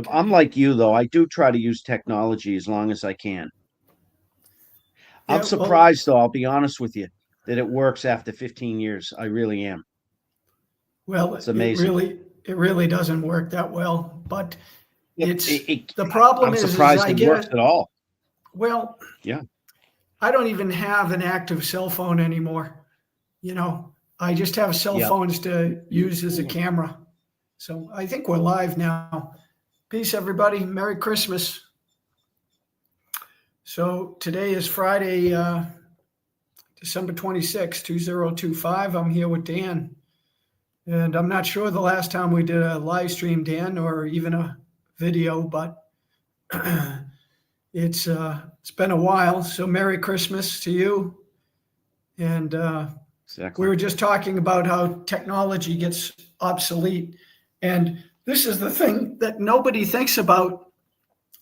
I'm like you, though. I do try to use technology as long as I can. I'm Yeah, well, surprised, though, I'll be honest with you, that it works after 15 years. I really am. well, It's amazing. it really doesn't work that well. But It, it's it, it, the problem I'm is surprised I it get works it. at all. Well, Yeah. I don't even have an active cell phone anymore. I just have cell Yep. phones to use as a camera. So I think we're live now. Peace, everybody. Merry Christmas. So today is Friday, December 26, 2025. I'm here with Dan. And I'm not sure the last time we did a live stream, Dan, or even a video, but it's been a while. So Merry Christmas to you. And we Exactly. were just talking about how technology gets obsolete. And this is the thing that nobody thinks about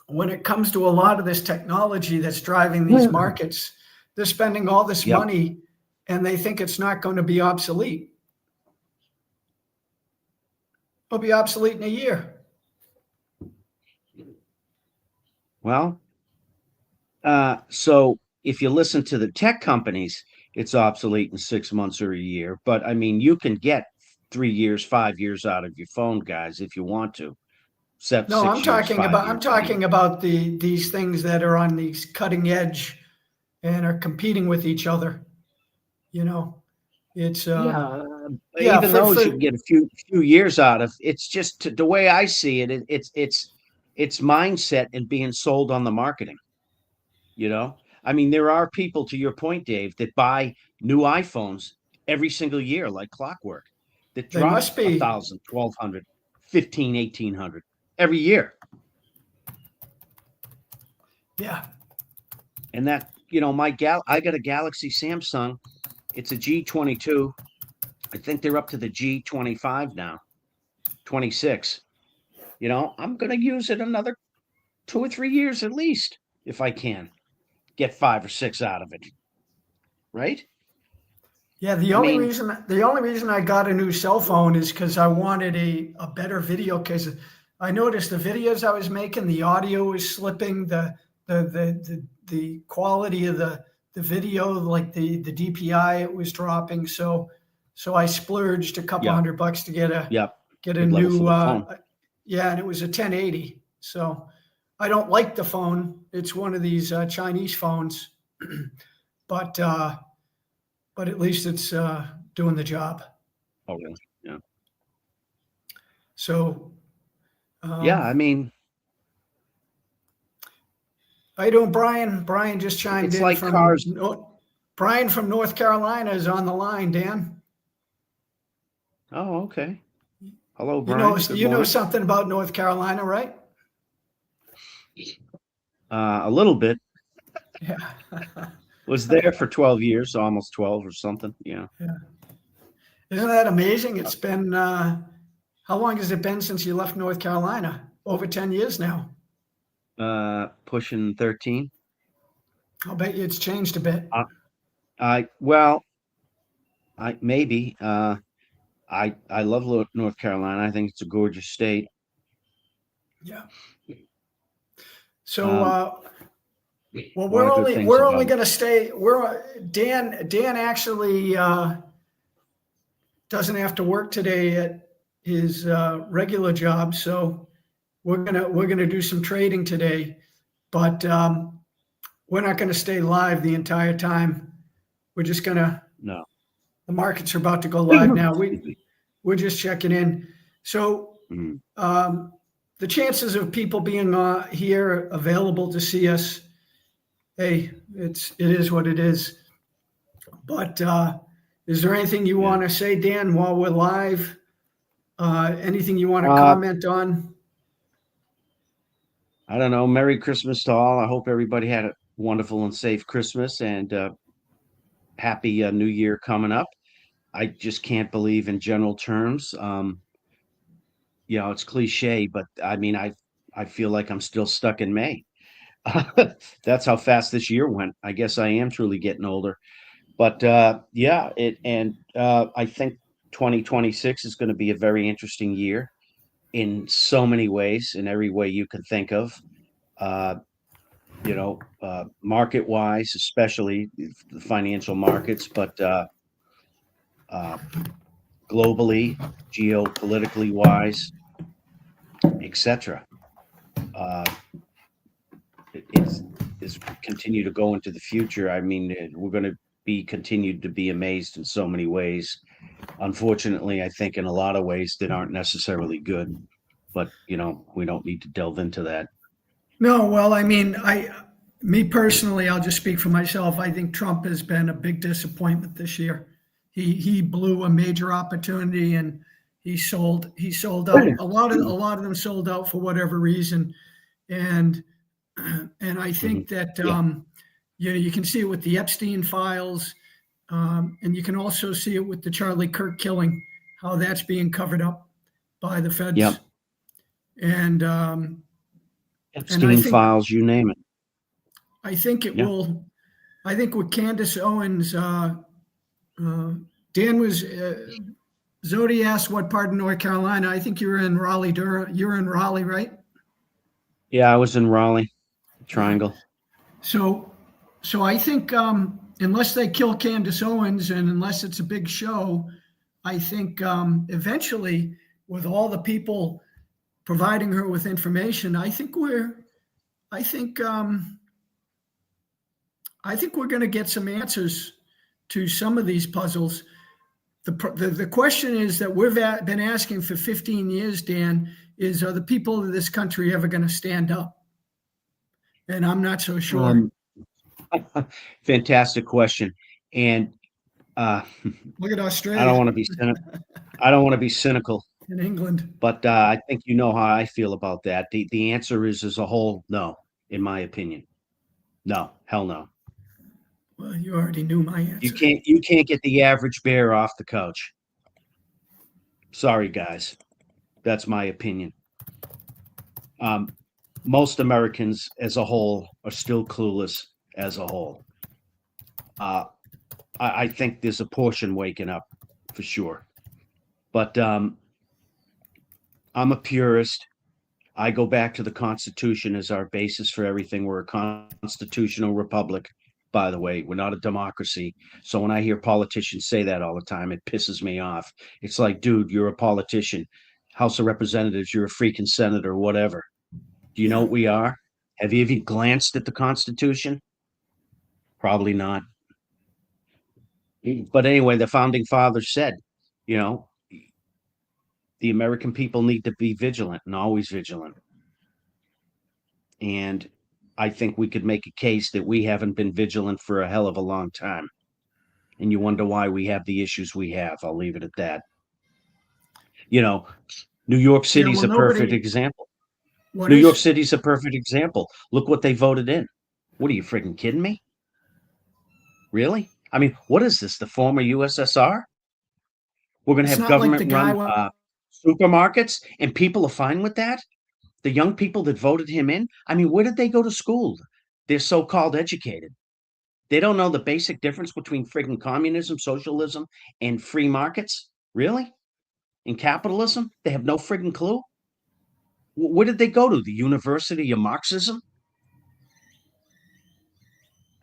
when it comes to a lot of this technology that's driving these markets. They're spending all this Yep. money and they think it's not going to be obsolete. It'll be obsolete in a year. Well, so if you listen to the tech companies, it's obsolete in 6 months or a year. But I mean, you can get 3 years, 5 years out of your phone, guys, if you want to. Seven, No, I'm 6 years, talking five about I'm years, maybe. talking about these things that are on these cutting edge and are competing with each other. You know, it's Yeah, yeah even those you for can get a few years out of. It's just the way I see it. It's mindset and being sold on the marketing. You know, I mean, there are people, to your point, Dave, that buy new iPhones every single year like clockwork, that they drop must a be. thousand, 1,200, 15, 1,800 every year. Yeah. And that, I got a Galaxy Samsung. It's a G22. I think they're up to the G25 now, 26. I'm going to use it another 2 or 3 years at least if I can get 5 or 6 out of it. Right? Yeah, I mean, the only reason I got a new cell phone is because I wanted a better video. Because I noticed the videos I was making, the audio was slipping, the quality of the video, like the DPI, it was dropping. So I splurged a couple yeah, $100 to yeah, get a good level for new the phone. yeah, and it was a 1080. So I don't like the phone. It's one of these Chinese phones, but at least it's doing the job. Oh, really? Yeah. So, Yeah, um, I mean, how you doing, Brian? Brian just chimed it's in like from cars. Brian from North Carolina is on the line. Dan, Oh, okay. Hello, Brian. Good you know morning. something about North Carolina, right? A little bit. Yeah, Was there for 12 years, almost 12 or something. Yeah. yeah. Isn't that amazing? It's been how long has it been since you left North Carolina? Over 10 years now. Pushing 13. I'll bet you it's changed a bit. Well, I maybe. I love North Carolina. I think it's a gorgeous state. Yeah. So, Um, well, a lot of good things we're about only it. going to stay. Dan actually doesn't have to work today at his regular job, so we're gonna do some trading today, but we're not going to stay live the entire time. We're just gonna. No. The markets are about to go live now. Excuse me. We're just checking in. So Mhm. the chances of people being here available to see us, hey, it is what it is. But is there anything you Yeah. want to say, Dan, while we're live? Anything you want to Uh, comment on? I don't know. Merry Christmas to all. I hope everybody had a wonderful and safe Christmas and happy New Year coming up. I just can't believe in general terms. It's cliche, but I mean, I feel like I'm still stuck in May. That's how fast this year went. I guess I am truly getting older. But yeah, I think 2026 is going to be a very interesting year. in so many ways, in every way you can think of. Market wise, especially the financial markets, but uh, globally, geopolitically wise, etc. Uh, it's continue to go into the future. I mean, we're going to be continued to be amazed in so many ways. Unfortunately, I think in a lot of ways that aren't necessarily good, but we don't need to delve into that. No, well, I mean, me personally, I'll just speak for myself. I think Trump has been a big disappointment this year. He blew a major opportunity and he sold out. A lot of them sold out for whatever reason. And I Mhm. think that Yeah. you can see it with the Epstein files, and you can also see it with the Charlie Kirk killing, how that's being covered up by the feds. Yep. And and Epstein files, you name it. I think it Yeah. will. I think with Candace Owens, Dan was Zodi asked what part of North Carolina. I think you were in Raleigh, Durham. You were in Raleigh, right? Yeah, I was in Raleigh Yeah. Triangle. So, so I think unless they kill Candace Owens and unless it's a big show, I think eventually, with all the people providing her with information, I think, um, I think we're going to get some answers to some of these puzzles. The question is that we've been asking for 15 years, Dan, is are the people of this country ever going to stand up? And I'm not so sure. Um, Fantastic question. And uh, Look at I don't Australia want to be I don't want to be cynical, and England. but I think you know how I feel about that. The answer is as a whole, no, in my opinion. No, hell no. Well, you already knew my answer. You can't get the average bear off the couch. Sorry, guys. That's my opinion. Um, Most Americans as a whole are still clueless as a whole. Uh, I think there's a portion waking up for sure. But I'm a purist. I go back to the Constitution as our basis for everything. We're a constitutional republic, by the way. We're not a democracy. So when I hear politicians say that all the time, it pisses me off. It's like, dude, you're a politician. House of Representatives, you're a freaking senator, whatever. Do you know Yeah. what we are? Have you even glanced at the Constitution? Probably not. But anyway, the founding fathers said, you know, the American people need to be vigilant and always vigilant. And I think we could make a case that we haven't been vigilant for a hell of a long time. And you wonder why we have the issues we have. I'll leave it at that. You know, New York Yeah. City's Well, a perfect nobody. example. What New York is? City's a perfect example. Look what they voted in. What are you freaking kidding me? Really? I mean, what is this? The former USSR? We're going to It's have not like the government guy. run supermarkets and people are fine with that? The young people that voted him in? I mean, where did they go to school? They're so called educated. They don't know the basic difference between friggin' communism, socialism, and free markets? Really? In capitalism? They have no friggin' clue? Where did they go to? The University of Marxism?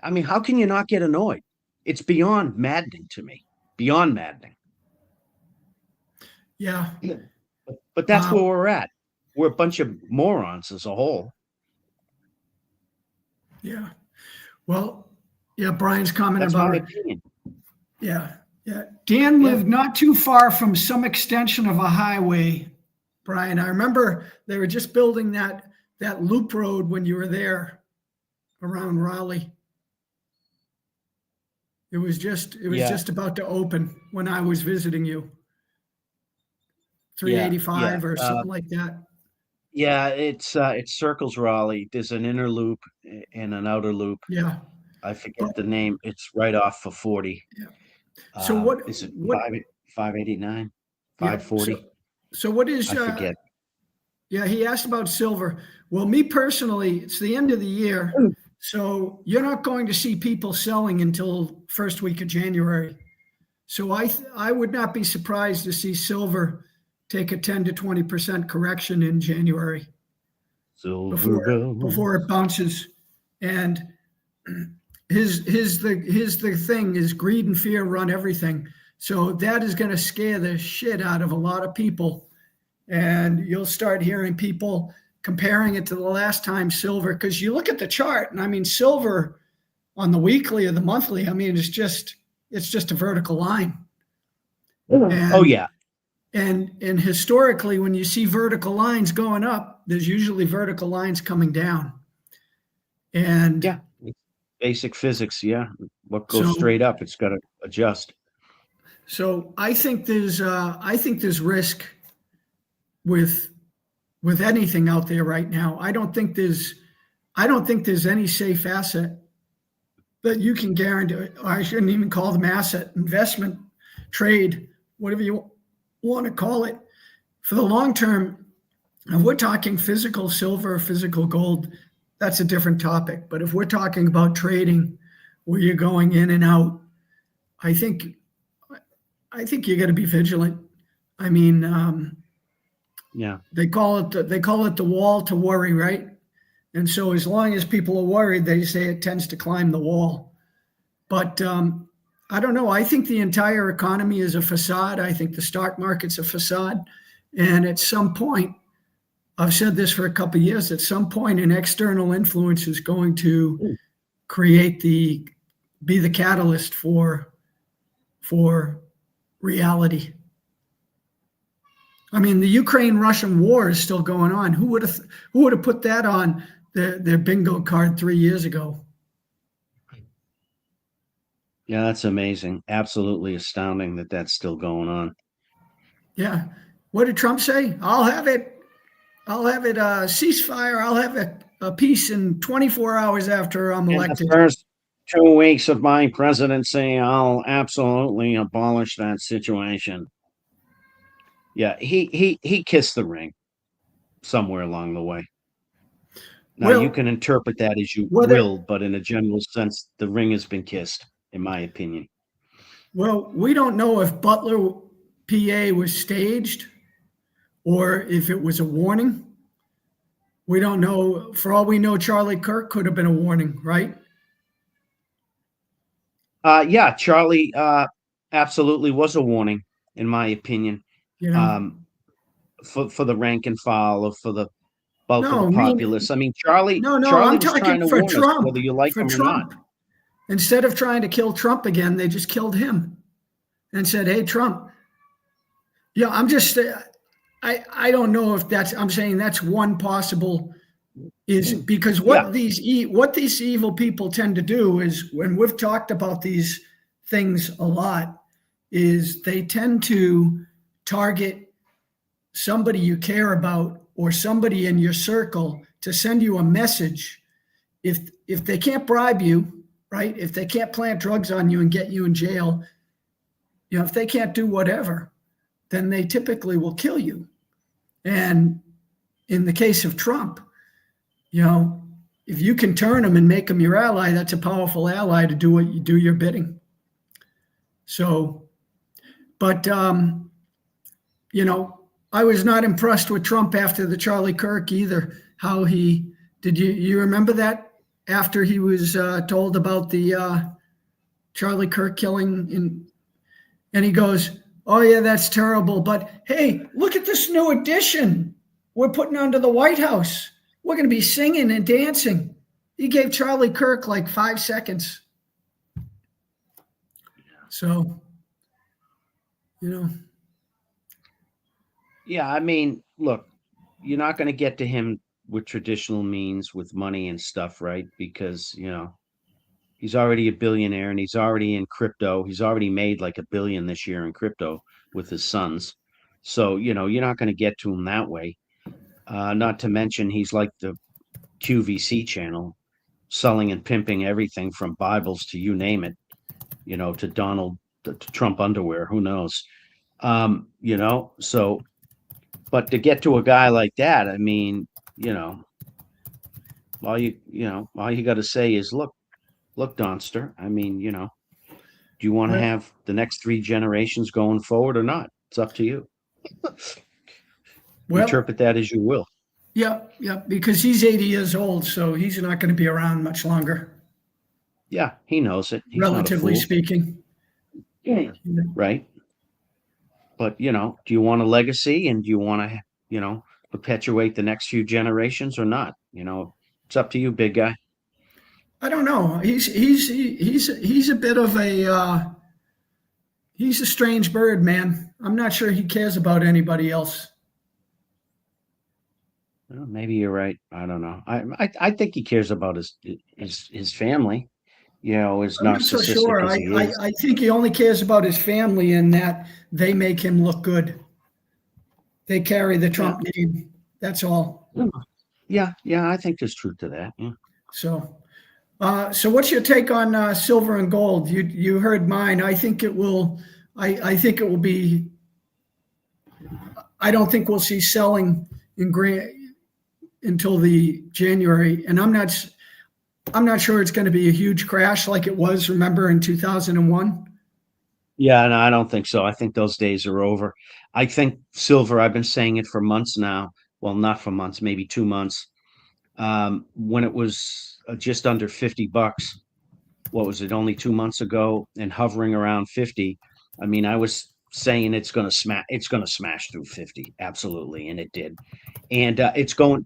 I mean, how can you not get annoyed? It's beyond maddening to me. Beyond maddening. Yeah. But that's where we're at. We're a bunch of morons as a whole. Yeah. Well, yeah. Brian's commenting That's my about. opinion. Yeah. Yeah. Dan Yeah. lived not too far from some extension of a highway. Brian, I remember they were just building that loop road when you were there around Raleigh. It was Yeah. just about to open when I was visiting you. Yeah. 385 or something like that. Yeah, it circles Raleigh. There's an inner loop and an outer loop. Yeah. I forget But the name. It's right off for 40. yeah. So what Is it what 589? yeah, 540? so what is I forget. yeah, he asked about silver. Well, me personally, it's the end of the year. So you're not going to see people selling until first week of January. So I would not be surprised to see silver take a 10 to 20% correction in January before it bounces. And the thing is greed and fear run everything. So that is going to scare the shit out of a lot of people. And you'll start hearing people comparing it to the last time silver, because you look at the chart, and I mean, silver on the weekly or the monthly, I mean, it's just a vertical line. And, And historically, when you see vertical lines going up, there's usually vertical lines coming down. And yeah, basic physics. Yeah. What goes straight up, it's got to adjust. So I think there's risk with anything out there right now. I don't think there's any safe asset that you can guarantee. Or I shouldn't even call them asset, investment, trade, whatever you want to call it. For the long term, if we're talking physical silver, physical gold, that's a different topic. But if we're talking about trading, where you're going in and out, I think you got to be vigilant. I mean, yeah, they call it the wall to worry, right? And so as long as people are worried, they say it tends to climb the wall. But I don't know. I think the entire economy is a facade. I think the stock market's a facade. And at some point, I've said this for a couple of years, at some point an external influence is going to be the catalyst for reality. I mean, the Ukraine-Russian war is still going on. Who would have put that on their bingo card 3 years ago? Yeah, that's amazing. Absolutely astounding that that's still going on. Yeah. What did Trump say? I'll have it ceasefire. I'll have a peace in 24 hours after I'm elected. In the first 2 weeks of my presidency, I'll absolutely abolish that situation. Yeah, he kissed the ring somewhere along the way. Now, you can interpret that as you will, but in a general sense, the ring has been kissed, in my opinion. Well, we don't know if Butler, PA was staged or if it was a warning. We don't know. For all we know, Charlie Kirk could have been a warning, right? Yeah, Charlie absolutely was a warning, in my opinion. You know, for the rank and file or for the bulk of the populace. I mean, Charlie I'm was talking trying to for warn Trump, us, whether you like him or not. Instead of trying to kill Trump again, they just killed him and said, "Hey, Trump." Yeah, I don't know if I'm saying that's one possible, is because what these evil people tend to do is, when we've talked about these things a lot, is they tend to target somebody you care about or somebody in your circle to send you a message. If they can't bribe you, right? If they can't plant drugs on you and get you in jail, if they can't do whatever, then they typically will kill you. And in the case of Trump, if you can turn him and make him your ally, that's a powerful ally to do your bidding. So, but, I was not impressed with Trump after the Charlie Kirk either. How you remember that after he was told about the Charlie Kirk killing, and he goes, "Oh yeah, that's terrible. But hey, look at this new addition we're putting onto the White House. We're going to be singing and dancing." He gave Charlie Kirk like 5 seconds. So, Yeah, I mean, look, you're not going to get to him with traditional means, with money and stuff, right? Because, he's already a billionaire and he's already in crypto. He's already made like $1 billion this year in crypto with his sons. So, you're not going to get to him that way. Not to mention, he's like the QVC channel, selling and pimping everything from Bibles to you name it, to Trump underwear, who knows? So, but to get to a guy like that, I mean, all you got to say is, look, Donster, I mean, do you want to have the next 3 generations going forward or not? It's up to you. Well, Interpret that as you will. yeah, because he's 80 years old, so he's not going to be around much longer, Yeah, he knows it. He's not a relatively fool. speaking. Yeah. Right. But, do you want a legacy, and do you want to, perpetuate the next few generations or not? It's up to you, big guy. I don't know. He's a bit of a he's a strange bird, man. I'm not sure he cares about anybody else. Well, maybe you're right. I don't know. I think he cares about his family. As I'm not so narcissistic sure. as he is. I think he only cares about his family and that they make him look good. They carry the Trump name. That's all. Yeah, I think there's truth to that. Yeah. So what's your take on silver and gold? You heard mine. I think it will. I think it will be. I don't think we'll see selling until the January, and I'm not sure it's going to be a huge crash like it was. Remember in 2001. Yeah, no, I don't think so. I think those days are over. I think silver, I've been saying it for months now. Well, not for months, maybe 2 months. When it was just under $50, what was it, only 2 months ago, and hovering around 50. I mean, I was saying it's going to smash through 50. Absolutely. And it did. And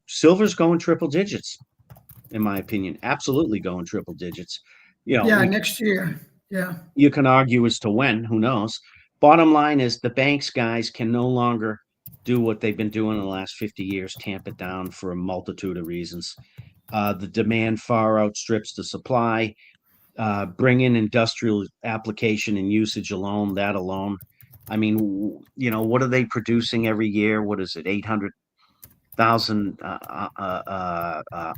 silver's going triple digits, in my opinion. Absolutely going triple digits. Next year. Yeah. You can argue as to when, who knows. Bottom line is the banks guys can no longer do what they've been doing in the last 50 years, tamp it down for a multitude of reasons. The demand far outstrips the supply. Bring in industrial application and usage alone, that alone. I mean, what are they producing every year? What is it, 800,000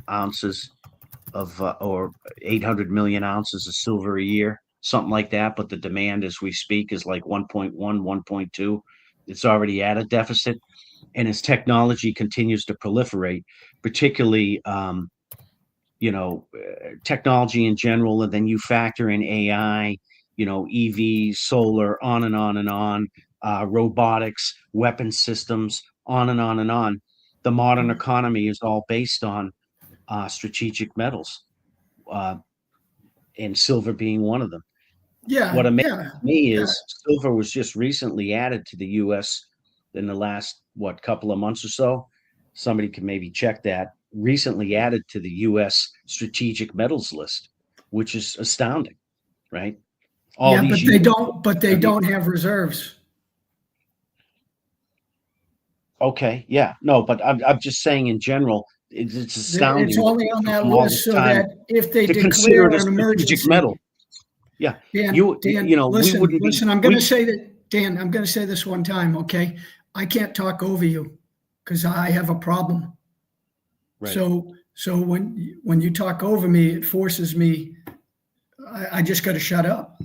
ounces of, or 800 million ounces of silver a year? Something like that, but the demand as we speak is like 1.1, 1.2. It's already at a deficit. And as technology continues to proliferate, particularly, technology in general, and then you factor in AI, EVs, solar, on and on and on, robotics, weapon systems, on and on and on. The modern economy is all based on strategic metals, and silver being one of them. Yeah. What amazes me is silver was just recently added to the U.S. in the last, couple of months or so. Somebody can maybe check that. Recently added to the U.S. strategic metals list, which is astounding, right? But they don't have reserves. Okay, yeah, no, but I'm just saying in general, it's astounding. It's only on that list so that if they declare an emergency, metal. Yeah, Dan, we wouldn't listen. I'm going to say that, Dan. I'm going to say this one time, okay? I can't talk over you because I have a problem. Right. So when you talk over me, it forces me. I just got to shut up.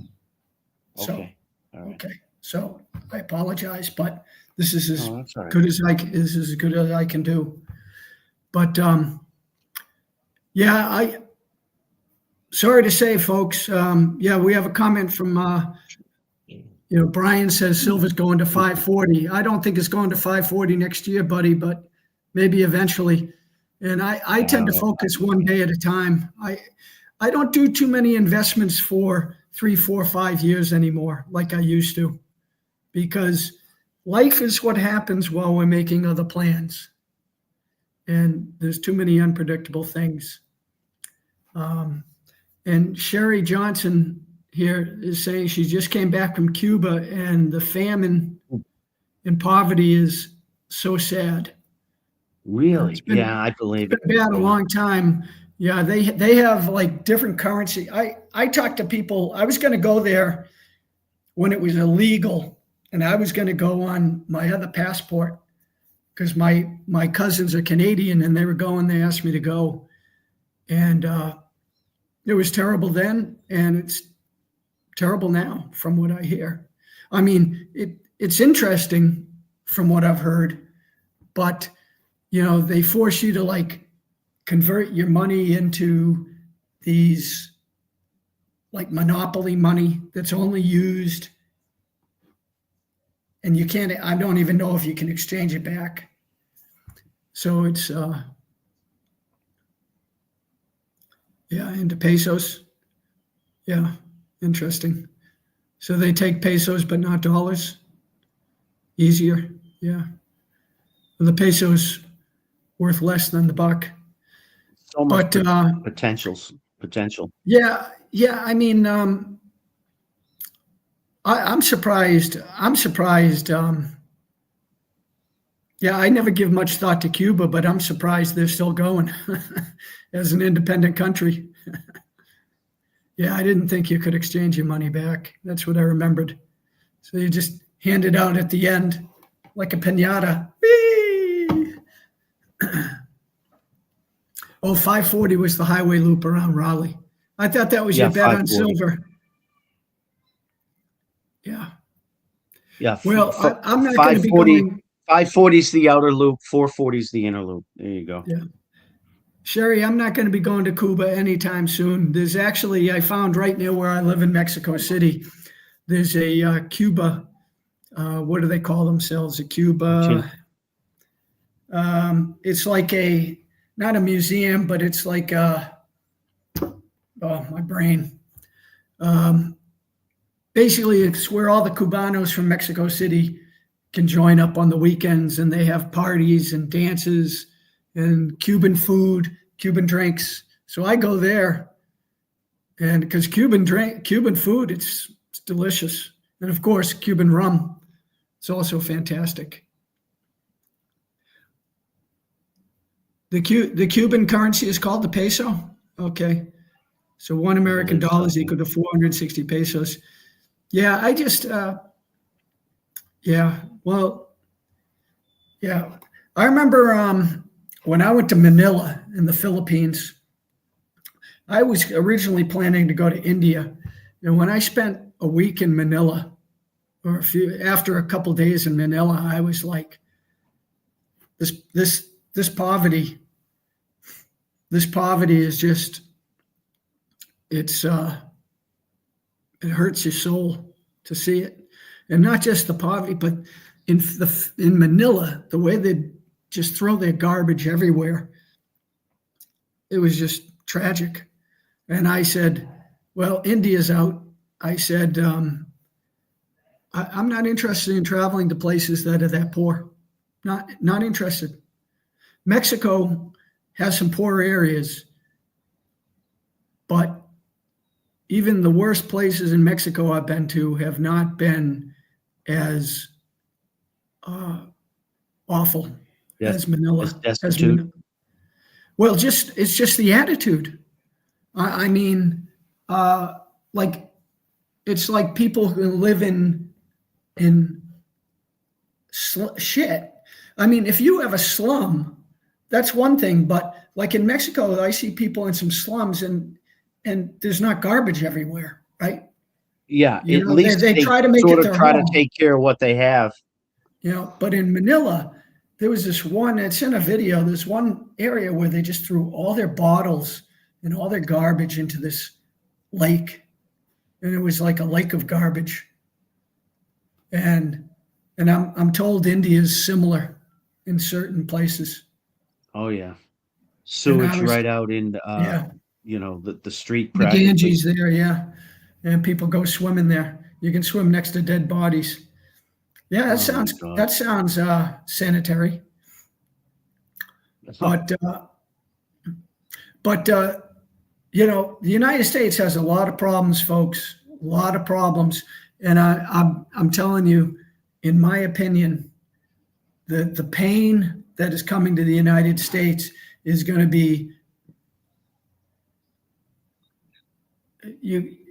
Okay. All right. Okay. So I apologize, but this is as right. good as this is as good as I can do. But sorry to say, folks. We have a comment from Brian says silver's going to 540. I don't think it's going to 540 next year, buddy, but maybe eventually. And I tend to focus one day at a time. I don't do too many investments for 3, 4, 5 years anymore like I used to, because life is what happens while we're making other plans. And there's too many unpredictable things. And Sherry Johnson here is saying she just came back from Cuba, and the famine and poverty is so sad. Really? I believe it's been bad a long time. Yeah, they have like different currency. I talked to people. I was going to go there when it was illegal, and I was going to go on my other passport because my cousins are Canadian, and they were going. They asked me to go, and it was terrible then, and it's terrible now from what I hear. I mean, it's interesting from what I've heard, but they force you to like convert your money into these like monopoly money that's only used, and you can't. I don't even know if you can exchange it back. So it's into pesos. Yeah, interesting. So they take pesos but not dollars. Easier. Yeah. The peso's worth less than the buck. So much But potential. yeah. I mean, I'm surprised. Yeah, I never give much thought to Cuba, but I'm surprised they're still going as an independent country. Yeah, I didn't think you could exchange your money back. That's what I remembered. So you just hand it out at the end like a piñata. Whee! Oh, 540 was the highway loop around Raleigh. I thought that was your bet on 540. silver. Yeah. Yeah. Well, I'm not going to be 540. going. 540 is the outer loop. 440 is the inner loop. There you go. Yeah. Sherry, I'm not going to be going to Cuba anytime soon. There's actually, I found right near where I live in Mexico City, there's a Cuba, what do they call themselves? A Cuba. It's like not a museum, but it's like my brain. Basically, it's where all the Cubanos from Mexico City can join up on the weekends, and they have parties and dances and Cuban food, Cuban drinks. So I go there, and because Cuban food, it's delicious. And of course, Cuban rum, it's also fantastic. The Cuban currency is called the peso. Okay. So $1 American dollar is equal to 460 pesos. Yeah, I just, I remember when I went to Manila in the Philippines, I was originally planning to go to India. And when I spent a week in Manila, or after a couple days in Manila, I was like, this poverty is just, it hurts your soul to see it. And not just the poverty, but in Manila, the way they just throw their garbage everywhere, it was just tragic. And I said, well, India's out. I said, I'm not interested in traveling to places that are that poor. Not interested. Mexico has some poor areas, but even the worst places in Mexico I've been to have not been as awful as Manila. Well, it's just the attitude. I mean, like it's like people who live in shit. I mean, if you have a slum, that's one thing. But like in Mexico, I see people in some slums and there's not garbage everywhere, right? Yeah, at least they try to make sort it of their try home. to take care of what they have. But in Manila, there was this one, it's in a video, this one area where they just threw all their bottles and all their garbage into this lake. And it was like a lake of garbage. And I'm told India is similar in certain places. Oh yeah. Sewage right out in the street. The Ganges there, yeah. And people go swimming there. You can swim next to dead bodies. Yeah, that sounds sanitary. But the United States has a lot of problems, folks. A lot of problems, and I'm telling you, in my opinion, the pain that is coming to the United States is going to be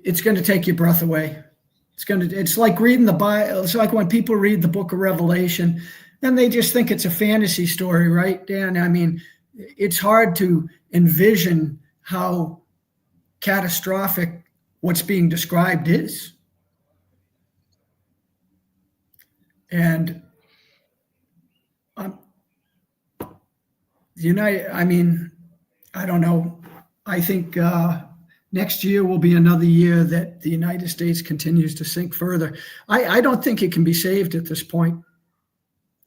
it's going to take your breath away. It's like reading the Bible. It's like when people read the book of Revelation and they just think it's a fantasy story, right, Dan? I mean, it's hard to envision how catastrophic what's being described is. And I don't know. I think next year will be another year that the United States continues to sink further. I don't think it can be saved at this point.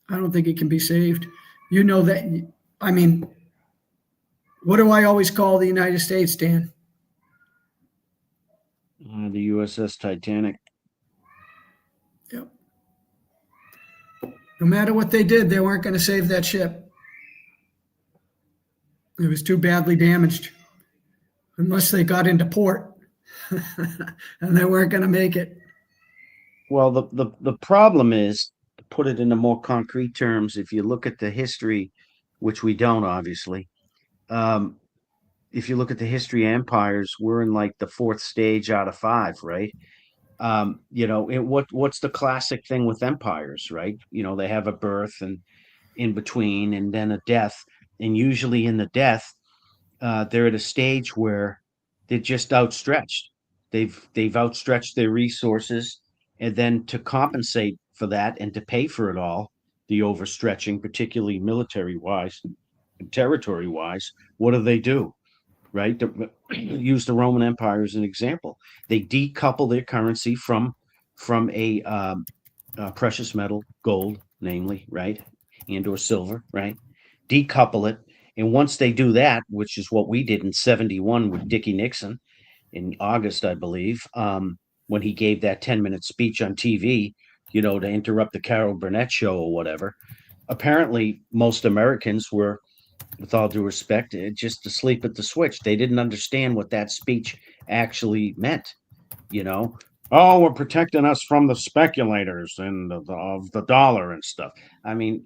I don't think it can be saved. You know that. I mean, what do I always call the United States, Dan? The USS Titanic. Yep. No matter what they did, they weren't going to save that ship. It was too badly damaged, unless they got into port, and they weren't going to make it. Well, the problem is, to put it into more concrete terms, if you look at the history, which we don't obviously, if you look at the history of empires, we're in like the fourth stage out of five, right? What's the classic thing with empires, right? They have a birth and in between, and then a death, and usually in the death, they're at a stage where they're just outstretched. They've outstretched their resources, and then to compensate for that and to pay for it all, the overstretching, particularly military wise and territory wise, what do? Right? Use the Roman Empire as an example. They decouple their currency from a precious metal, gold, namely, right, and or silver, right? Decouple it, and once they do that, which is what we did in '71 with Dickie Nixon in August, I believe, when he gave that 10-minute speech on TV, to interrupt the Carol Burnett show or whatever. Apparently, most Americans were, with all due respect, just asleep at the switch. They didn't understand what that speech actually meant. Oh, we're protecting us from the speculators and of the dollar and stuff. I mean,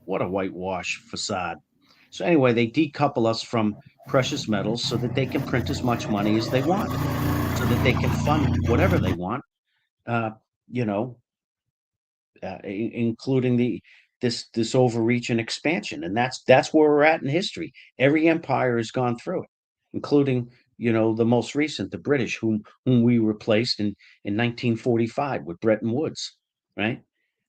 what a whitewash facade. So anyway, they decouple us from precious metals so that they can print as much money as they want, so that they can fund whatever they want. You know, including this overreach and expansion, and that's where we're at in history. Every empire has gone through it, including the most recent, the British, whom we replaced in 1945 with Bretton Woods, right?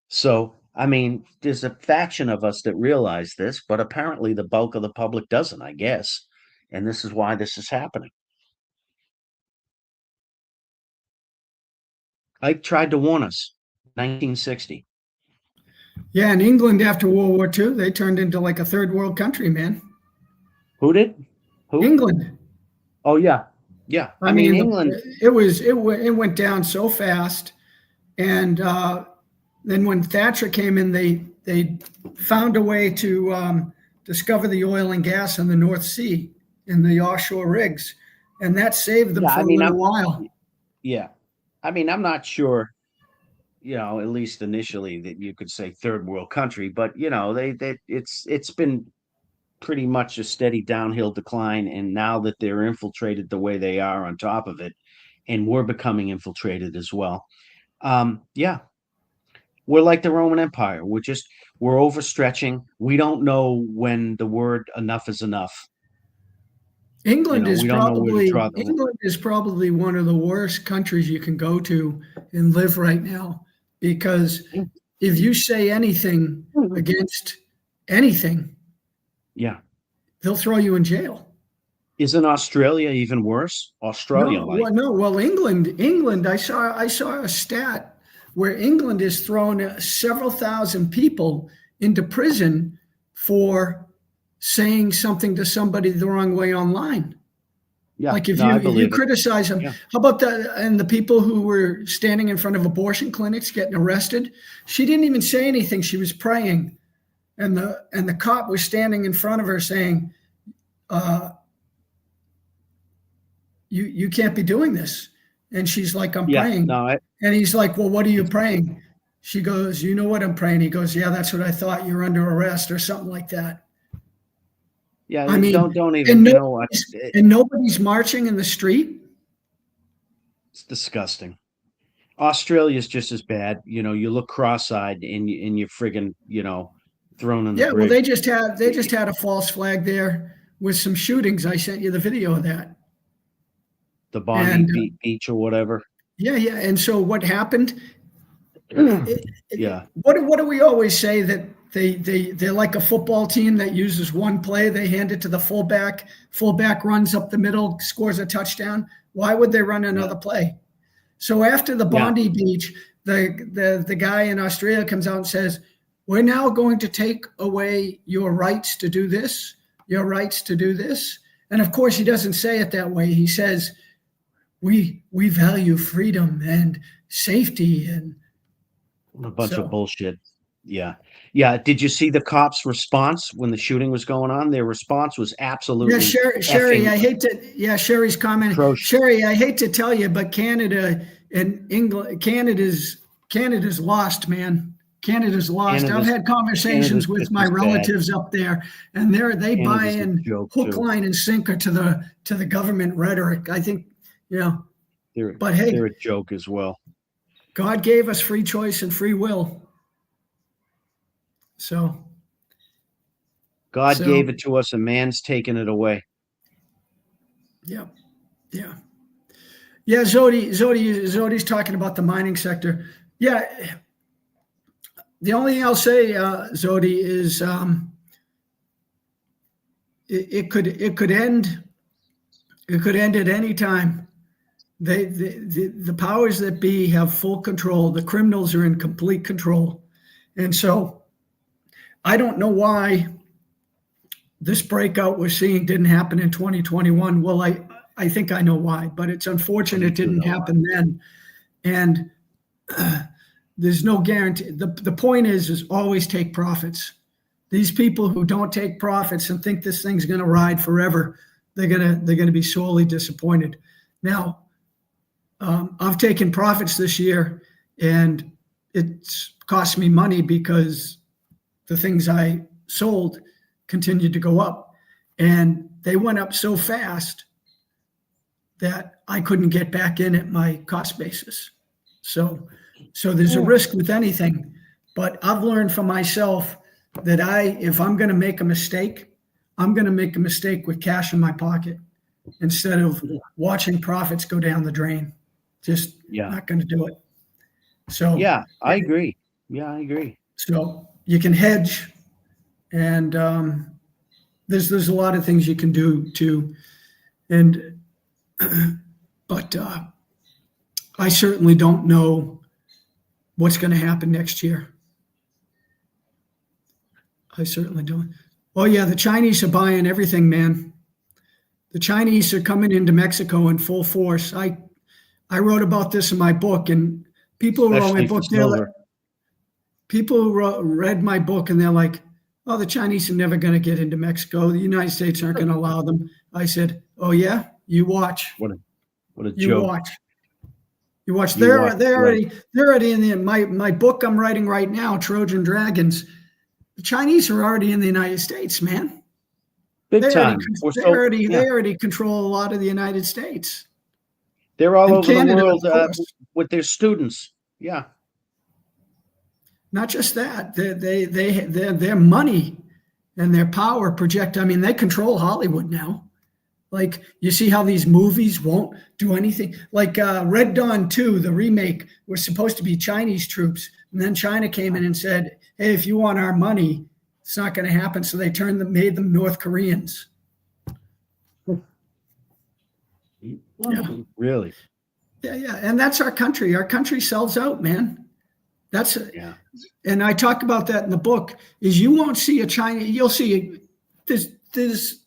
So I mean, there's a faction of us that realize this, but apparently the bulk of the public doesn't, I guess, and this is why this is happening. Ike tried to warn us, 1960. Yeah, in England after World War II, they turned into like a third world country, man. Who did? Who? England. Oh yeah, yeah. I mean, England. It went down so fast, and then when Thatcher came in, they found a way to discover the oil and gas in the North Sea in the offshore rigs, and that saved them for a little while. Yeah, I mean, I'm not sure, at least initially, that you could say third world country, but it's been pretty much a steady downhill decline, and now that they're infiltrated the way they are on top of it, and we're becoming infiltrated as well. Yeah, we're like the Roman Empire. We're overstretching. We don't know when the word enough is enough. England is probably one of the worst countries you can go to and live right now, because if you say anything against anything, yeah, they'll throw you in jail. Isn't Australia even worse? Well, England. I saw a stat where England has thrown several thousand people into prison for saying something to somebody the wrong way online. Yeah, like if you criticize them. Yeah. How about the people who were standing in front of abortion clinics getting arrested? She didn't even say anything. She was praying, and the cop was standing in front of her saying, "You can't be doing this." And she's like, "I'm praying." And he's like, "Well, what are you praying?" She goes, "You know what I'm praying?" He goes, "Yeah, that's what I thought. You're under arrest," or something like that. Yeah, I mean, don't even and nobody's marching in the street. It's disgusting. Australia's just as bad. You look cross-eyed and you're friggin', thrown in the brig. Well, they just had a false flag there with some shootings. I sent you the video of that. The Bondi Beach or whatever. Yeah. And so what happened? Yeah. What do we always say, that they're like a football team that uses one play? They hand it to the fullback. Fullback runs up the middle, scores a touchdown. Why would they run another play? So after the Bondi Beach, the guy in Australia comes out and says, we're now going to take away your rights to do this, your rights to do this. And of course, he doesn't say it that way. He says, we value freedom and safety and a bunch of bullshit. Yeah. Yeah. Did you see the cops' response when the shooting was going on? Their response was absolutely. Yeah, Sherry, I hate to. Yeah, Sherry's comment. Atrocious. Sherry, I hate to tell you, but Canada and England, Canada's lost, man. Canada's lost. I've had conversations with my relatives up there, and they buy in hook, line, and sinker to the government rhetoric. I think, but hey, they're a joke as well. God gave us free choice and free will. So God gave it to us, and man's taken it away. Yeah. Yeah. Yeah. Zodi's talking about the mining sector. Yeah. The only thing I'll say, Zodi, is it could end. It could end at any time. The powers that be have full control. The criminals are in complete control. And so I don't know why this breakout we're seeing didn't happen in 2021. Well, I think I know why, but it's unfortunate it didn't happen then. And there's no guarantee. The point is always take profits. These people who don't take profits and think this thing's going to ride forever, they're gonna be sorely disappointed. Now, I've taken profits this year, and it's cost me money because the things I sold continued to go up, and they went up so fast that I couldn't get back in at my cost basis. So there's a risk with anything, but I've learned for myself that if I'm going to make a mistake, I'm going to make a mistake with cash in my pocket instead of watching profits go down the drain. Just not going to do it. So yeah, I agree. Yeah, I agree. So you can hedge, and there's a lot of things you can do too, and but I certainly don't know what's going to happen next year. I certainly don't. Oh yeah, the Chinese are buying everything, man. The Chinese are coming into Mexico in full force. I wrote about this in my book, and people who wrote my book, people who read my book, and they're like, "Oh, the Chinese are never going to get into Mexico. The United States aren't going to allow them." I said, "Oh yeah, you watch. What a joke. You watch. They're already in my book I'm writing right now, Trojan Dragons. The Chinese are already in the United States, man. Big time. They already control a lot of the United States. They're all over Canada, the world with their students. Yeah. Not just that, their money and their power project. I mean, they control Hollywood now. Like, you see how these movies won't do anything. Like Red Dawn 2, the remake, was supposed to be Chinese troops, and then China came in and said, "Hey, if you want our money, it's not going to happen." So they made them North Koreans. Yeah. Really? Yeah. And that's our country. Our country sells out, man. That's it. Yeah. And I talk about that in the book, is you won't see a China, you'll see there's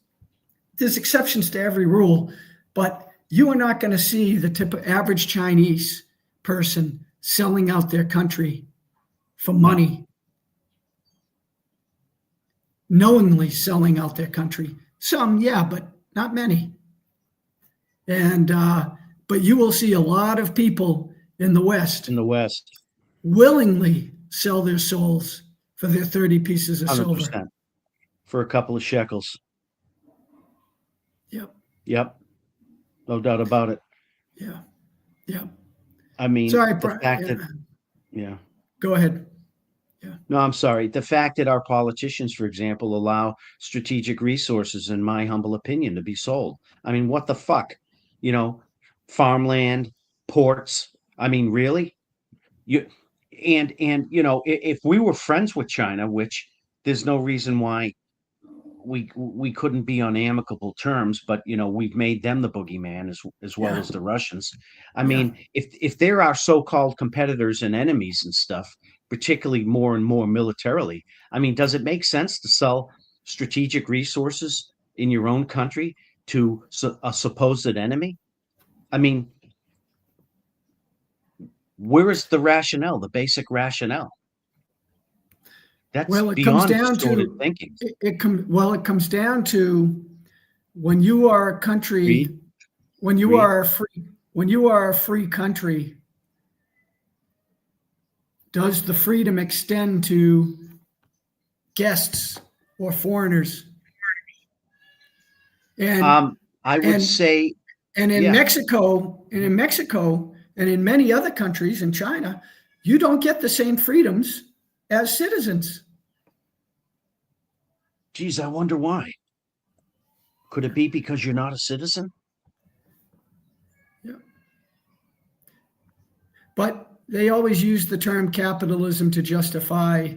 exceptions to every rule, but you are not going to see the average Chinese person selling out their country for money, knowingly selling out their country. Some, yeah, but not many. And but you will see a lot of people in the West willingly sell their souls for their 30 pieces of 100%. Silver for a couple of shekels. Yep. No doubt about it. Yeah. I mean, sorry, the fact that Go ahead. No, I'm sorry. The fact that our politicians, for example, allow strategic resources, in my humble opinion, to be sold. I mean, what the fuck? Farmland, ports. I mean, really? If we were friends with China, which there's no reason why we couldn't be on amicable terms, but we've made them the boogeyman as well as the Russians. I mean, if they're our so-called competitors and enemies and stuff, particularly more and more militarily. I mean, does it make sense to sell strategic resources in your own country to a supposed enemy? I mean, where is the rationale, the basic rationale? That's Well, it comes beyond down distorted to thinking. it comes down to when you are a country, Read, when you read. are a free country, does the freedom extend to guests or foreigners? And I would and say, and in yeah. Mexico, and in many other countries, in China, you don't get the same freedoms as citizens. Geez, I wonder why. Could it be because you're not a citizen? Yeah. But they always use the term capitalism to justify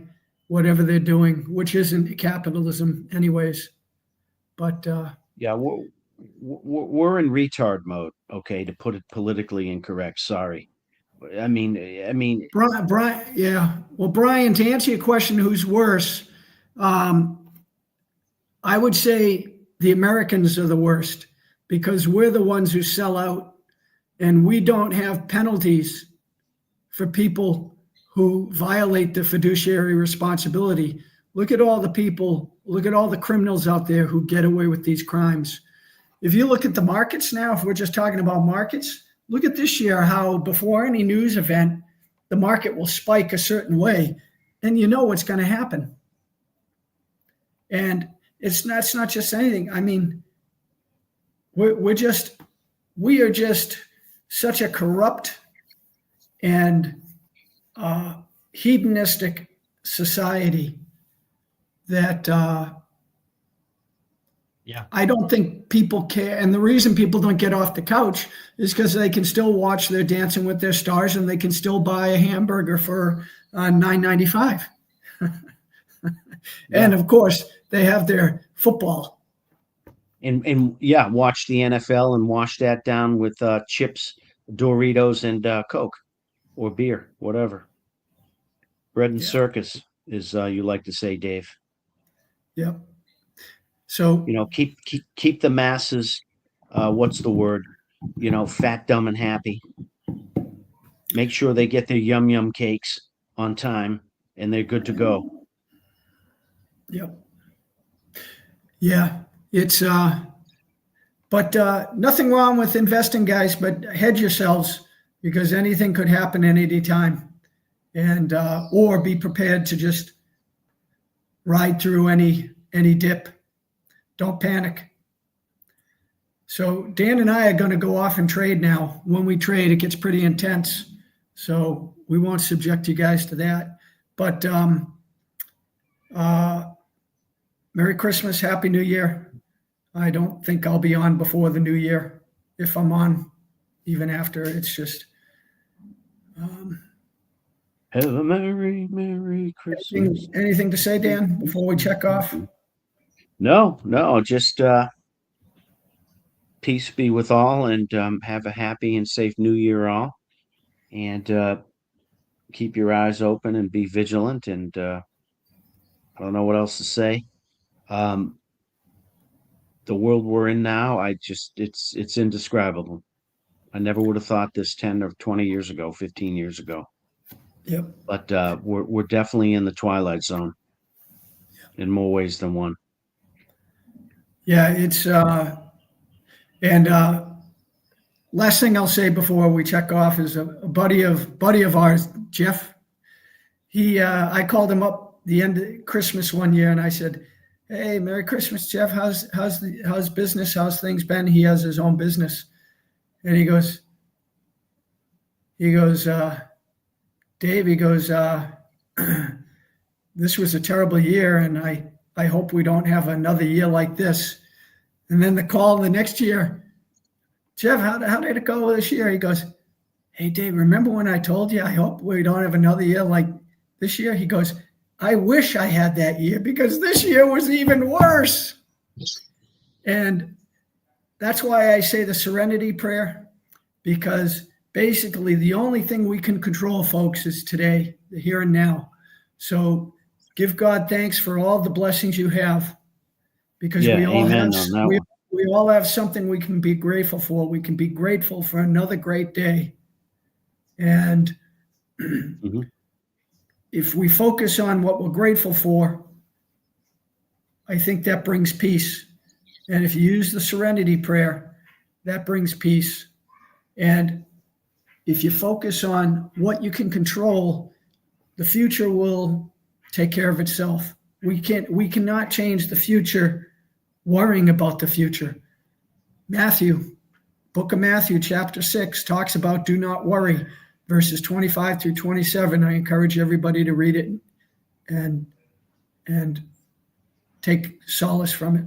whatever they're doing, which isn't capitalism anyways. But Yeah, we're in retard mode, okay, to put it politically incorrect. Sorry. I mean, Brian, yeah. Well, Brian, to answer your question, who's worse? I would say the Americans are the worst because we're the ones who sell out, and we don't have penalties for people who violate the fiduciary responsibility. Look at all the criminals out there who get away with these crimes. If you look at the markets now, if we're just talking about markets, look at this year, how before any news event, the market will spike a certain way, and you know what's going to happen. And it's not just anything. I mean, we are just such a corrupt and hedonistic society that I don't think people care. And the reason people don't get off the couch is because they can still watch their Dancing with Their Stars and they can still buy a hamburger for $9.95. And of course, they have their football. And yeah, watch the NFL and wash that down with chips, Doritos, and Coke or beer, whatever. Bread and circus, is you like to say, Dave. Yeah. So keep the masses. What's the word? Fat, dumb, and happy. Make sure they get their yum cakes on time, and they're good to go. Yep. Yeah, it's but nothing wrong with investing, guys, but hedge yourselves because anything could happen at any time, and or be prepared to just ride through any dip. Don't panic. So Dan and I are going to go off and trade now. When we trade, it gets pretty intense, so we won't subject you guys to that. But Merry Christmas, Happy New Year. I don't think I'll be on before the new year. If I'm on, even after, it's just. Have a Merry Christmas. Anything to say, Dan, before we check off? No, just peace be with all, and have a happy and safe New Year, all, and keep your eyes open and be vigilant. And I don't know what else to say. The world we're in now, it's indescribable. I never would have thought this 10 or 20 years ago, 15 years ago. Yep. But we're definitely in the twilight zone in more ways than one. Yeah, it's and last thing I'll say before we check off is a buddy of ours, Jeff. I called him up the end of Christmas one year, and I said, "Hey, Merry Christmas, Jeff. How's business? How's things been?" He has his own business, and he goes, Dave. He goes, this was a terrible year, and I hope we don't have another year like this. And then the call the next year, Jeff, how did it go this year? He goes, hey, Dave, remember when I told you I hope we don't have another year like this year? He goes, I wish I had that year because this year was even worse. And that's why I say the serenity prayer, because basically the only thing we can control, folks, is today, the here and now. So give God thanks for all the blessings you have, because Yeah, we all have amen on that one. we all have something we can be grateful for. We can be grateful for another great day. And Mhm. if we focus on what we're grateful for, I think that brings peace. And if you use the serenity prayer, that brings peace. And if you focus on what you can control, the future will take care of itself. We cannot change the future worrying about the future. Book of Matthew, chapter 6, talks about do not worry, verses 25 through 27. I encourage everybody to read it and take solace from it.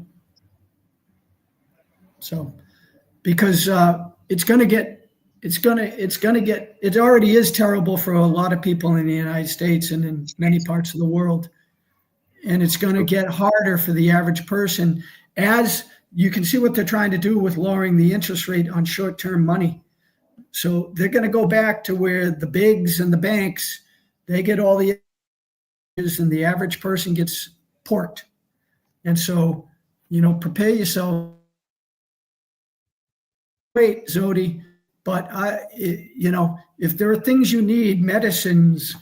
So, because it already is terrible for a lot of people in the United States and in many parts of the world. And it's going to get harder for the average person, as you can see what they're trying to do with lowering the interest rate on short-term money. So they're going to go back to where the bigs and the banks, they get all the and the average person gets porked. And so, prepare yourself. Great, Zodi, but if there are things you need, medicines,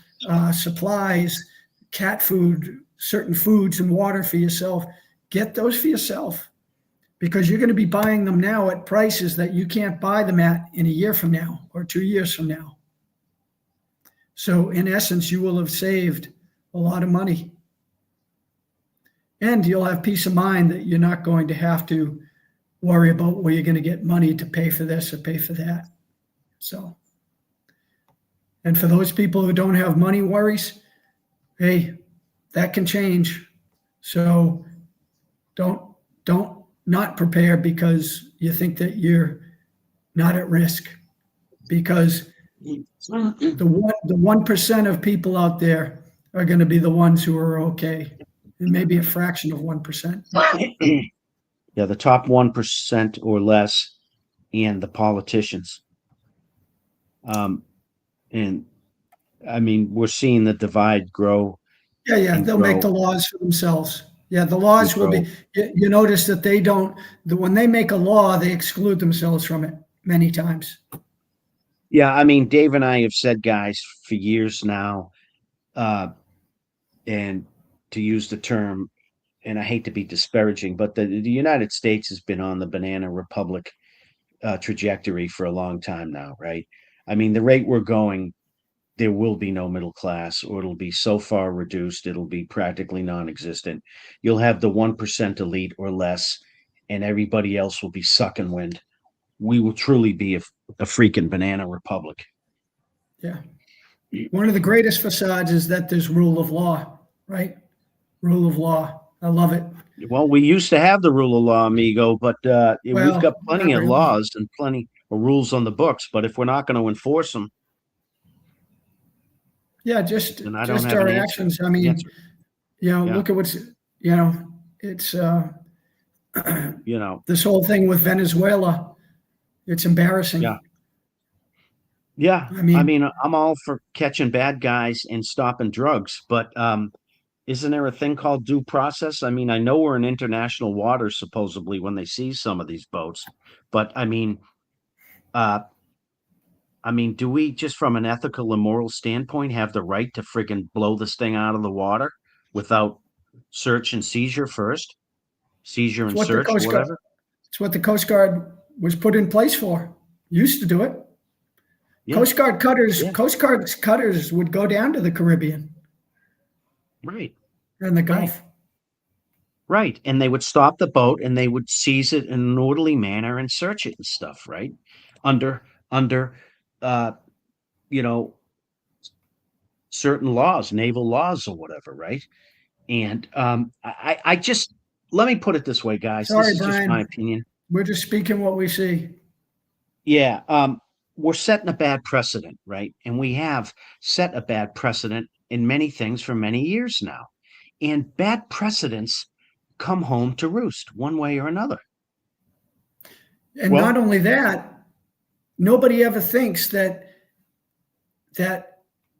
supplies, cat food, certain foods and water for yourself, get those for yourself, because you're going to be buying them now at prices that you can't buy them at in a year from now or 2 years from now. So in essence, you will have saved a lot of money, and you'll have peace of mind that you're not going to have to worry about where you're going to get money to pay for this or pay for that. So, and for those people who don't have money worries, hey, that can change. So don't not prepare because you think that you're not at risk, because the 1% of people out there are going to be the ones who are okay, and maybe a fraction of 1%. Yeah, the top 1% or less, and the politicians. And I mean, we're seeing the divide grow. Yeah, they'll make the laws for themselves. Yeah, the laws will be. You notice that they don't. When they make a law, they exclude themselves from it many times. Yeah, I mean, Dave and I have said, guys, for years now, and to use the term, and I hate to be disparaging, but the United States has been on the banana republic trajectory for a long time now, right? I mean, the rate we're going, there will be no middle class, or it'll be so far reduced, it'll be practically non-existent. You'll have the 1% elite or less, and everybody else will be sucking wind. We will truly be a freaking banana republic. Yeah. One of the greatest facades is that there's rule of law, right? Rule of law. I love it. Well, we used to have the rule of law, amigo, but we've got plenty of laws and plenty of rules on the books. But if we're not going to enforce them, yeah, just our actions. I mean, look at what's it's this whole thing with Venezuela. It's embarrassing. Yeah. I mean, I'm all for catching bad guys and stopping drugs, but isn't there a thing called due process? I mean, I know we're in international waters supposedly when they seize some of these boats, but I mean, do we just from an ethical and moral standpoint have the right to friggin' blow this thing out of the water without search and seizure first? Seizure and search, whatever. It's what the Coast Guard was put in place for. Used to do it. Yeah. Coast Guard cutters would go down to the Caribbean. Right. And the Gulf. Right. And they would stop the boat and they would seize it in an orderly manner and search it and stuff, right? Under certain laws, naval laws or whatever, right? And I just, let me put it this way, guys. Sorry, this is Brian. Just my opinion. We're just speaking what we see. Yeah. We're setting a bad precedent, right? And we have set a bad precedent in many things for many years now. And bad precedents come home to roost one way or another. And not only that, nobody ever thinks that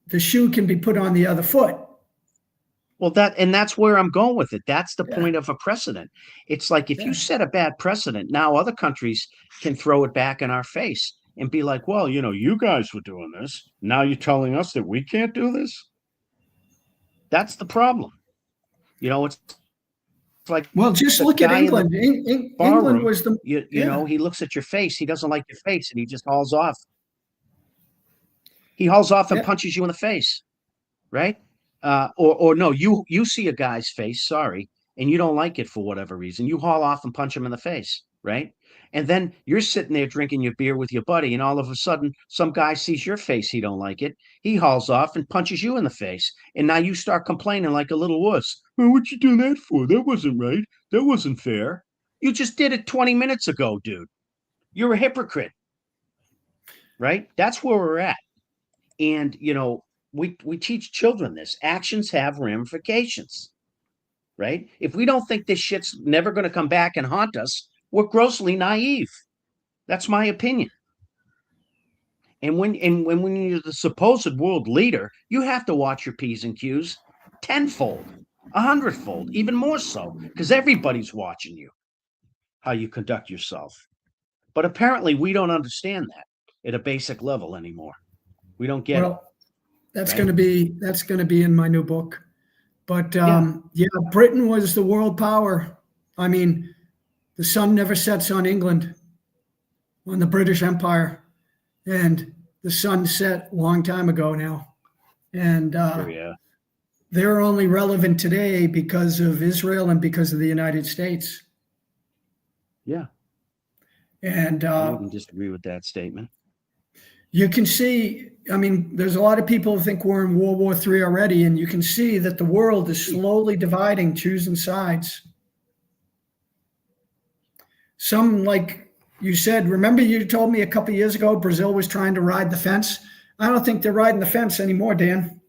the shoe can be put on the other foot. Well, that's where I'm going with it. That's the Yeah. point of a precedent. It's like if Yeah. you set a bad precedent, now other countries can throw it back in our face and be like, well, you guys were doing this. Now you're telling us that we can't do this? That's the problem. It's like, Well, just look at England. England was the he looks at your face. He doesn't like your face, and he just hauls off. He hauls off and punches you in the face, right? Or no, you see a guy's face, sorry, and you don't like it for whatever reason. You haul off and punch him in the face, right? And then you're sitting there drinking your beer with your buddy, and all of a sudden, some guy sees your face, he don't like it. He hauls off and punches you in the face. And now you start complaining like a little wuss. Well, what'd you do that for? That wasn't right. That wasn't fair. You just did it 20 minutes ago, dude. You're a hypocrite, right? That's where we're at. And, we teach children this. Actions have ramifications, right? If we don't think this shit's never going to come back and haunt us, we're grossly naive. That's my opinion. And when you're the supposed world leader, you have to watch your P's and Q's tenfold, 100-fold, even more so, because everybody's watching you, how you conduct yourself. But apparently we don't understand that at a basic level anymore. We don't get it. That's going to be in my new book. But Britain was the world power. I mean, the sun never sets on England, on the British Empire, and the sun set a long time ago now. And they're only relevant today because of Israel and because of the United States. Yeah. And I wouldn't disagree with that statement. You can see, I mean, there's a lot of people who think we're in World War III already, and you can see that the world is slowly dividing, choosing sides. Some, like you said, remember you told me a couple of years ago Brazil was trying to ride the fence? I don't think they're riding the fence anymore, Dan.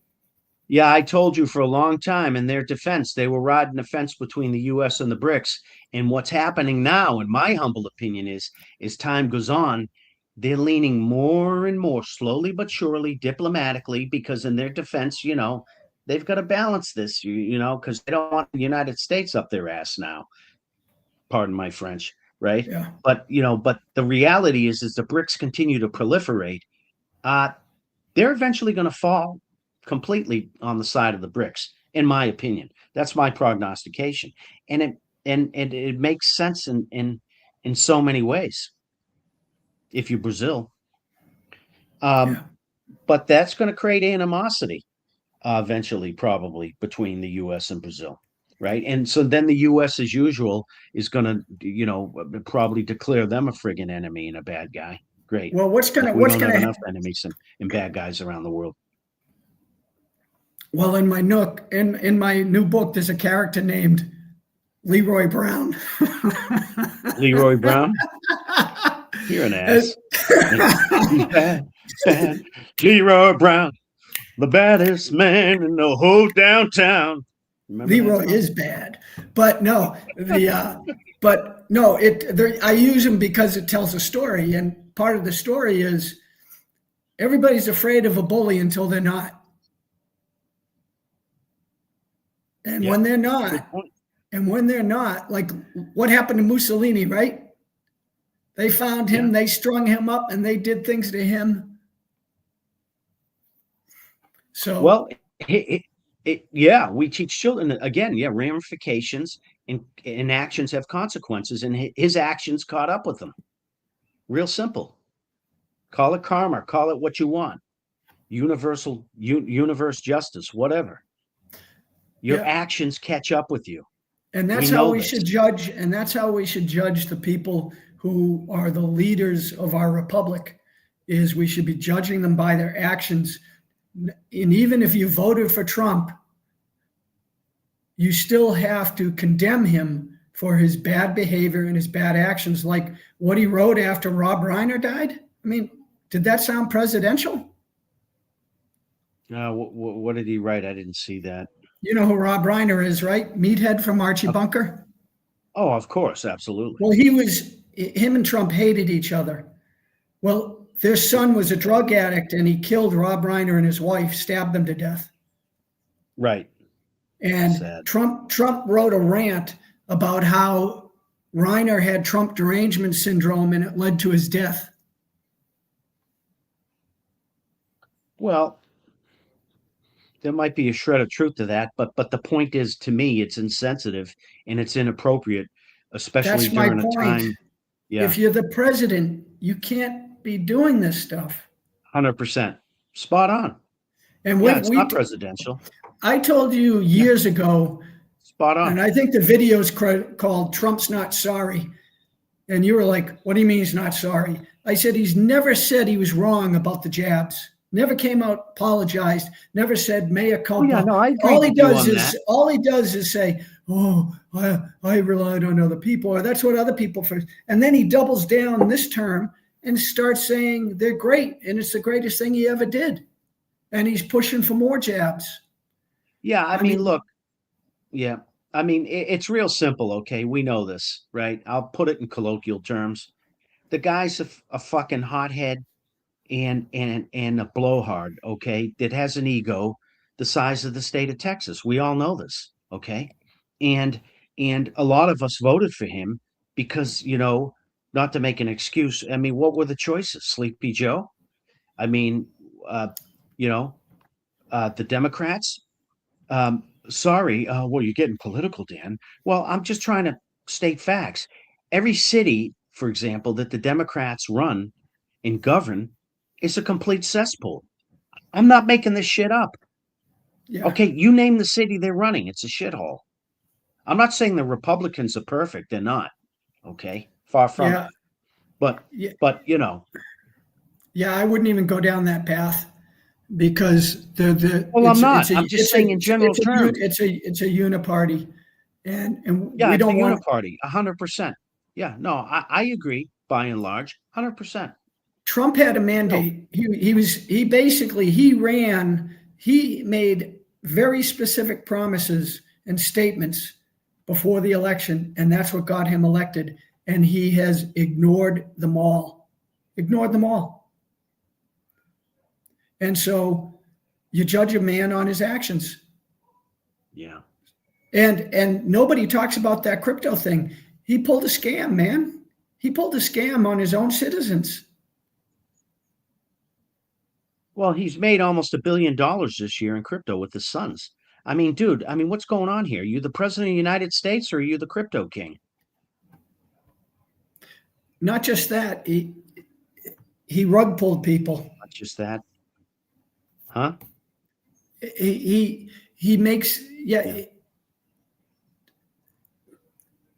Yeah, I told you for a long time in their defense, they were riding the fence between the U.S. and the BRICS. And what's happening now, in my humble opinion, is as time goes on, they're leaning more and more slowly but surely, diplomatically, because in their defense, they've got to balance this, because they don't want the United States up their ass now. Pardon my French, right? Yeah. But the reality is the BRICS continue to proliferate. They're eventually going to fall completely on the side of the BRICS, in my opinion. That's my prognostication, and it makes sense in so many ways. If you're Brazil, but that's going to create animosity eventually, probably between the U.S. and Brazil, right? And so then the U.S., as usual, is going to, probably declare them a friggin' enemy and a bad guy. Great. Well, what's going to have enough enemies and bad guys around the world. Well, in my new book, there's a character named Leroy Brown. Leroy Brown. You're an ass. bad. Leroy Brown, the baddest man in the whole downtown. Remember Leroy is bad, but no, I use him because it tells a story, and part of the story is everybody's afraid of a bully until they're not, and when they're not, like what happened to Mussolini, right? They found him, they strung him up, and they did things to him. So, well, we teach children again. Yeah, ramifications and actions have consequences, and his actions caught up with him. Real simple. Call it karma. Call it what you want. Universe justice, whatever. Your actions catch up with you. And that's how we should judge. And that's how we should judge the people who are the leaders of our republic, is we should be judging them by their actions. And even if you voted for Trump, you still have to condemn him for his bad behavior and his bad actions, like what he wrote after Rob Reiner died. I mean, did that sound presidential? What did he write? I didn't see that. You know who Rob Reiner is, right? Meathead from Archie Bunker. Oh, of course. Absolutely. Well, him and Trump hated each other. Well, Their son was a drug addict, and he killed Rob Reiner and his wife, stabbed them to death. Right. And Sad. Trump wrote a rant about how Reiner had Trump derangement syndrome, and it led to his death. Well, there might be a shred of truth to that, but the point is, to me, it's insensitive and it's inappropriate, especially That's my during a point. time. Yeah, If you're the president, you can't be doing this stuff. 100%. Spot on. And Yeah, it's not presidential. I told you years ago, Spot on. and I think the video is called "Trump's Not Sorry," and you were like, "What do you mean he's not sorry?" I said he's never said he was wrong about the jabs. Never came out, apologized. Never said mea culpa. Oh, yeah, no, I agree all he with you does on is that. all he does is say, "Oh, I relied on other people," or that's what other people first. And then he doubles down this term and starts saying they're great and it's the greatest thing he ever did, and he's pushing for more jabs. Yeah, I mean, look, yeah, I mean, it's real simple, okay? We know this, right? I'll put it in colloquial terms. The guy's a fucking hothead and a blowhard, okay, that has an ego the size of the state of Texas. We all know this, okay? And a lot of us voted for him because, not to make an excuse. I mean, what were the choices? Sleepy Joe? I mean, you know, the Democrats. Sorry, well, you're getting political, Dan. Well, I'm just trying to state facts. Every city, for example, that the Democrats run and govern is a complete cesspool. I'm not making this shit up. Yeah. Okay, you name the city they're running, it's a shithole. I'm not saying the Republicans are perfect, they're not. Okay, far from it. But yeah, I wouldn't even go down that path because well, I'm not. I'm just saying in general terms. It's a uniparty, and Yeah, we it's don't a want uniparty, 100%. Yeah, no, I agree by and large, 100%. Trump had a mandate. He made very specific promises and statements before the election, and that's what got him elected. And he has ignored them all. And so you judge a man on his actions. Yeah. And nobody talks about that crypto thing. He pulled a scam, man. He pulled a scam on his own citizens. Well, he's made almost $1 billion this year in crypto with his sons. I mean, dude, what's going on here? You the president of the United States or are you the crypto king? Not just that, he rug pulled people. Not just that. Huh? He makes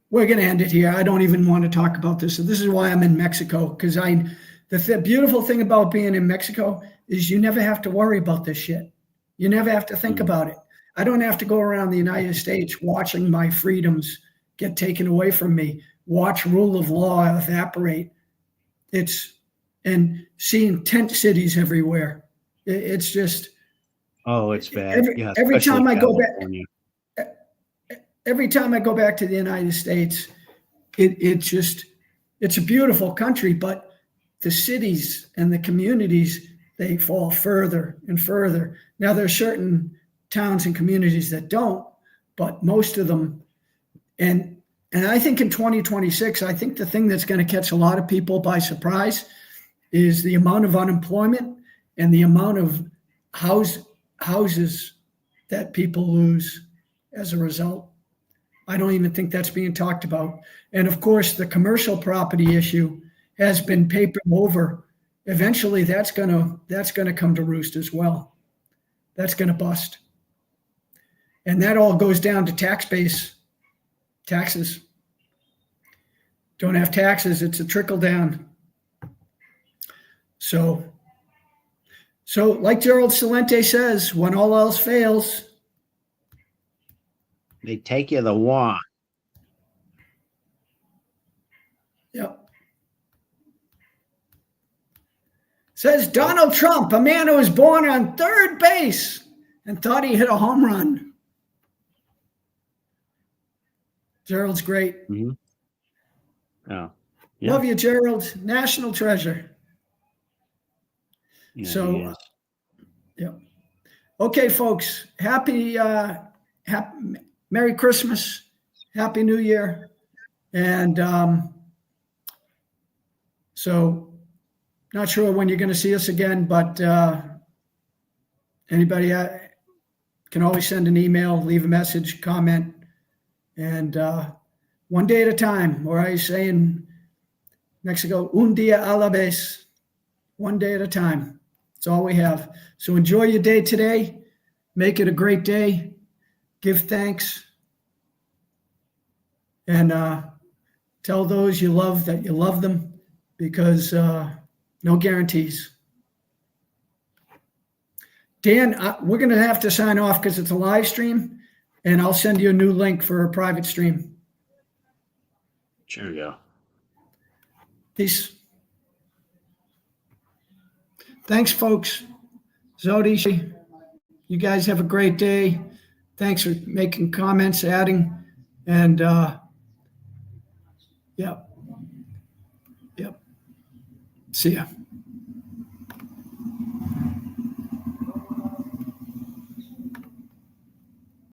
We're going to end it here. I don't even want to talk about this. So this is why I'm in Mexico, because the beautiful thing about being in Mexico is you never have to worry about this shit. You never have to think about it. I don't have to go around the United States watching my freedoms get taken away from me, watch rule of law evaporate. And seeing tent cities everywhere. It's just. Oh, it's bad. Every time I go back to the United States, it's a beautiful country, but the cities and the communities, they fall further and further. Now, there are certain towns and communities that don't, but most of them. And I think in 2026, I think the thing that's going to catch a lot of people by surprise is the amount of unemployment and the amount of houses that people lose as a result. I don't even think that's being talked about. And of course, the commercial property issue has been papered over. Eventually, that's gonna come to roost as well. That's gonna bust. And that all goes down to taxes. Don't have taxes, it's a trickle down. So like Gerald Celente says, when all else fails, they take you the wand. Yep. Says Donald Trump, a man who was born on third base and thought he hit a home run. Gerald's great. Mm-hmm. Oh, yeah. Love you, Gerald. National treasure. Yeah, So, he is. yeah. Okay, folks. Happy Merry Christmas, Happy New Year, and so not sure when you're going to see us again, but anybody can always send an email, leave a message, comment, and one day at a time, or I say in Mexico, un día a la vez, one day at a time. That's all we have. So enjoy your day today. Make it a great day. Give thanks. And tell those you love that you love them, because no guarantees. Dan, we're going to have to sign off because it's a live stream, and I'll send you a new link for a private stream. Cheerio. Peace. Thanks, folks. Zodi, you guys have a great day. Thanks for making comments, adding, and yep. See ya.